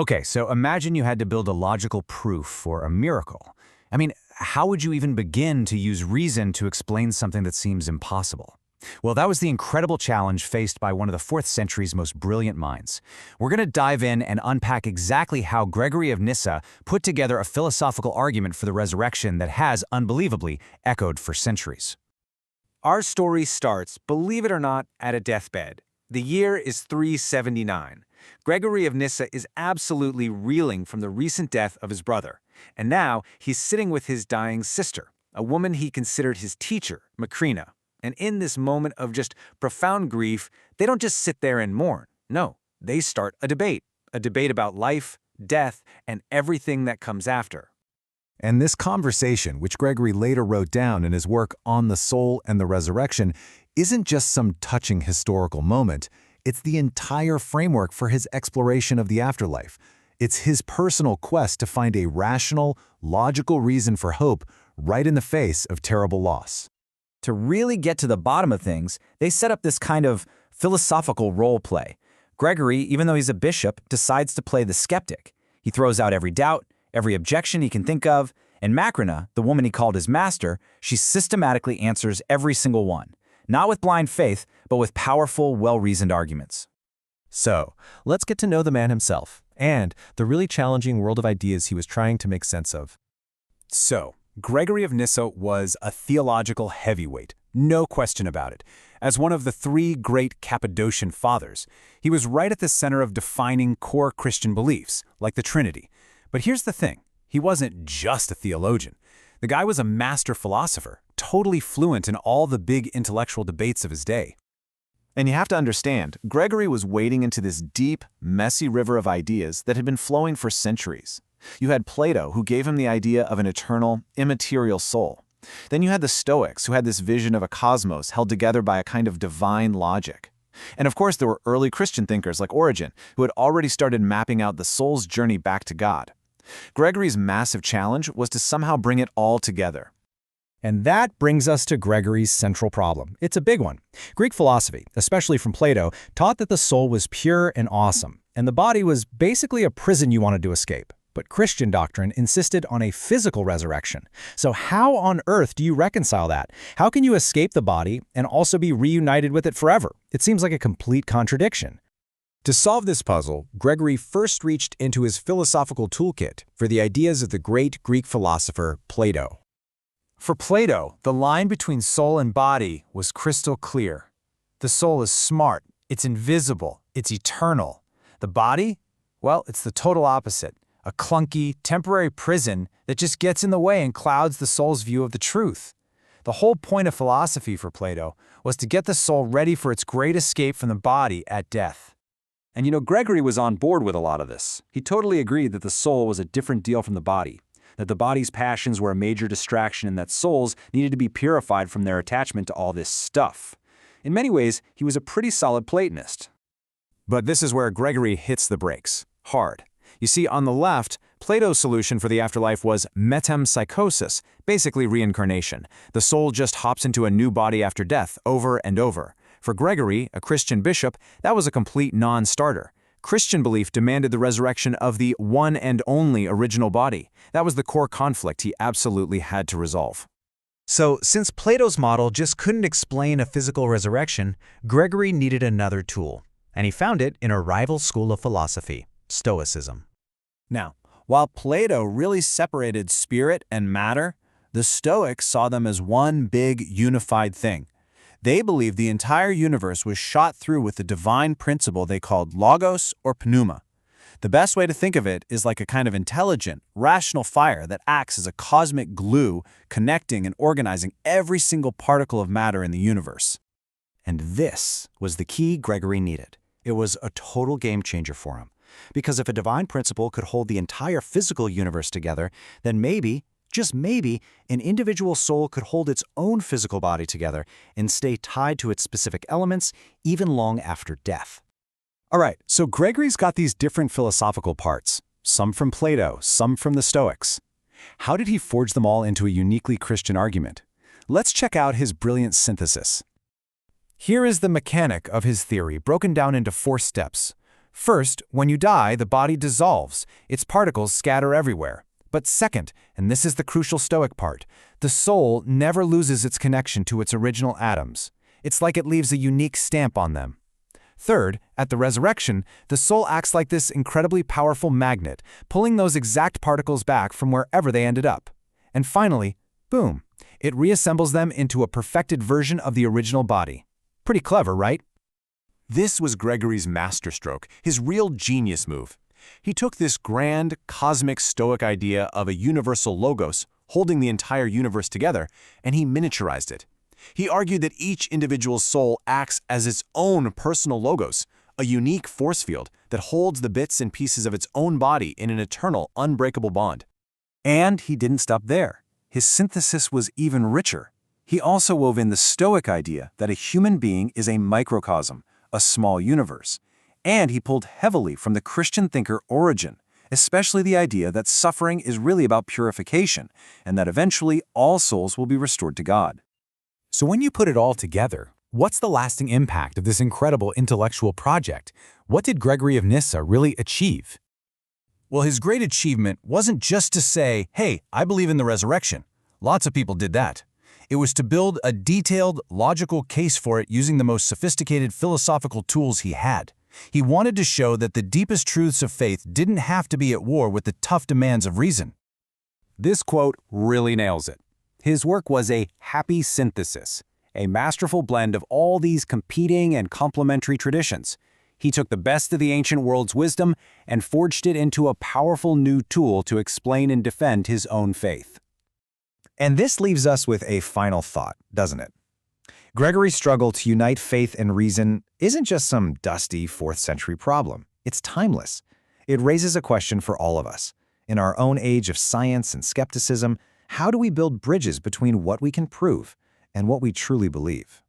Okay, so imagine you had to build a logical proof for a miracle. I mean, how would you even begin to use reason to explain something that seems impossible? Well, that was the incredible challenge faced by one of the 4th century's most brilliant minds. We're going to dive in and unpack exactly how Gregory of Nyssa put together a philosophical argument for the resurrection that has, unbelievably, echoed for centuries. Our story starts, believe it or not, at a deathbed. The year is 379. Gregory of Nyssa is absolutely reeling from the recent death of his brother. And now he's sitting with his dying sister, a woman he considered his teacher, Macrina. And in this moment of just profound grief, they don't just sit there and mourn. No, they start a debate about life, death, and everything that comes after. And this conversation, which Gregory later wrote down in his work On the Soul and the Resurrection, isn't just some touching historical moment. It's the entire framework for his exploration of the afterlife. It's his personal quest to find a rational, logical reason for hope right in the face of terrible loss. To really get to the bottom of things, they set up this kind of philosophical role play. Gregory, even though he's a bishop, decides to play the skeptic. He throws out every doubt, every objection he can think of, and Macrina, the woman he called his master, she systematically answers every single one. Not with blind faith, but with powerful, well-reasoned arguments. So, let's get to know the man himself, and the really challenging world of ideas he was trying to make sense of. So, Gregory of Nyssa was a theological heavyweight, no question about it. As one of the 3 great Cappadocian fathers, he was right at the center of defining core Christian beliefs, like the Trinity. But here's the thing, he wasn't just a theologian. The guy was a master philosopher, totally fluent in all the big intellectual debates of his day. And you have to understand, Gregory was wading into this deep, messy river of ideas that had been flowing for centuries. You had Plato, who gave him the idea of an eternal, immaterial soul. Then you had the Stoics, who had this vision of a cosmos held together by a kind of divine logic. And of course, there were early Christian thinkers like Origen, who had already started mapping out the soul's journey back to God. Gregory's massive challenge was to somehow bring it all together. And that brings us to Gregory's central problem. It's a big one. Greek philosophy, especially from Plato, taught that the soul was pure and awesome, and the body was basically a prison you wanted to escape. But Christian doctrine insisted on a physical resurrection. So how on earth do you reconcile that? How can you escape the body and also be reunited with it forever? It seems like a complete contradiction. To solve this puzzle, Gregory first reached into his philosophical toolkit for the ideas of the great Greek philosopher Plato. For Plato, the line between soul and body was crystal clear. The soul is smart, it's invisible, it's eternal. The body? Well, it's the total opposite. A clunky, temporary prison that just gets in the way and clouds the soul's view of the truth. The whole point of philosophy for Plato was to get the soul ready for its great escape from the body at death. And you know, Gregory was on board with a lot of this. He totally agreed that the soul was a different deal from the body, that the body's passions were a major distraction and that souls needed to be purified from their attachment to all this stuff. In many ways, he was a pretty solid Platonist. But this is where Gregory hits the brakes, hard. You see, on the left, Plato's solution for the afterlife was metempsychosis, basically reincarnation. The soul just hops into a new body after death, over and over. For Gregory, a Christian bishop, that was a complete non-starter. Christian belief demanded the resurrection of the one and only original body. That was the core conflict he absolutely had to resolve. So, since Plato's model just couldn't explain a physical resurrection, Gregory needed another tool. And he found it in a rival school of philosophy, Stoicism. Now, while Plato really separated spirit and matter, the Stoics saw them as one big, unified thing. They believed the entire universe was shot through with the divine principle they called logos or pneuma. The best way to think of it is like a kind of intelligent, rational fire that acts as a cosmic glue, connecting and organizing every single particle of matter in the universe. And this was the key Gregory needed. It was a total game changer for him. Because if a divine principle could hold the entire physical universe together, then maybe, just maybe, an individual soul could hold its own physical body together and stay tied to its specific elements even long after death. All right, so Gregory's got these different philosophical parts, some from Plato, some from the Stoics. How did he forge them all into a uniquely Christian argument? Let's check out his brilliant synthesis. Here is the mechanic of his theory, broken down into 4 steps. First, when you die, the body dissolves. Its particles scatter everywhere. But second, and this is the crucial Stoic part, the soul never loses its connection to its original atoms. It's like it leaves a unique stamp on them. Third, at the resurrection, the soul acts like this incredibly powerful magnet, pulling those exact particles back from wherever they ended up. And finally, boom, it reassembles them into a perfected version of the original body. Pretty clever, right? This was Gregory's masterstroke, his real genius move. He took this grand, cosmic Stoic idea of a universal logos, holding the entire universe together, and he miniaturized it. He argued that each individual's soul acts as its own personal logos, a unique force field that holds the bits and pieces of its own body in an eternal, unbreakable bond. And he didn't stop there. His synthesis was even richer. He also wove in the Stoic idea that a human being is a microcosm, a small universe. And he pulled heavily from the Christian thinker Origen, especially the idea that suffering is really about purification, and that eventually all souls will be restored to God. So when you put it all together, what's the lasting impact of this incredible intellectual project? What did Gregory of Nyssa really achieve? Well, his great achievement wasn't just to say, hey, I believe in the resurrection. Lots of people did that. It was to build a detailed, logical case for it using the most sophisticated philosophical tools he had. He wanted to show that the deepest truths of faith didn't have to be at war with the tough demands of reason. This quote really nails it. His work was a happy synthesis, a masterful blend of all these competing and complementary traditions. He took the best of the ancient world's wisdom and forged it into a powerful new tool to explain and defend his own faith. And this leaves us with a final thought, doesn't it? Gregory's struggle to unite faith and reason isn't just some dusty 4th century problem. It's timeless. It raises a question for all of us. In our own age of science and skepticism, how do we build bridges between what we can prove and what we truly believe?